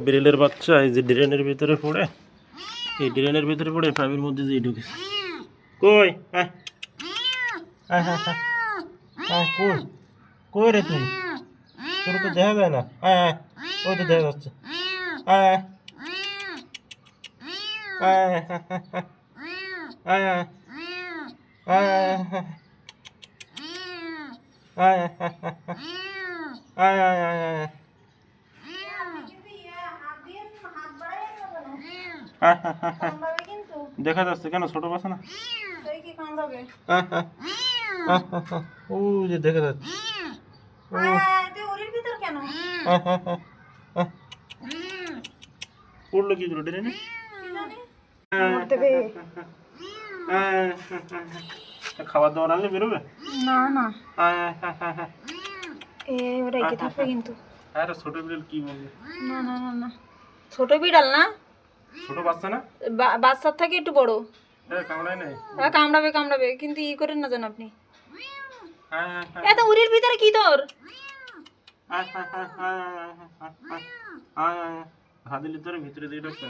বিড়ালের বাচ্চা এই যে ড্রেনের ভিতরে পড়ে, এই ড্রেনের ভিতরে পড়ে পাইপের মধ্যে যে ঢুকেছে। কই আয় আয় আয় আয় আয়, কই কই রে তুই? তোর তো দেখা যায় না। আয় আয়, ওই তো দেখা যাচ্ছে। আয় আয় আয় আয় আয় আয় আয় আয় আয়। দেখা যাচ্ছে কেন? ছোট বাচ্চা না? ও যে দেখা যাচ্ছে। পড়লো কি করে ড্রেনে? খাবার দাবার আনলে বেরোবে না না ওরা এগিয়ে থাকবে কিন্তু। আরে ছোট বিড়াল কি বলবে? না না না না, ছোট বিড়াল না, ছোট বাচ্চা না? বাচ্চার থেকে একটু বড়। কামড়ায় নাই? কামড়াবে কামড়াবে, কিন্তু ই করেন না যেন আপনি। এত উড়ির ভিতরে কি তোর? হাত দিলে তোর ভিতরে দিয়ে ঢুকবে।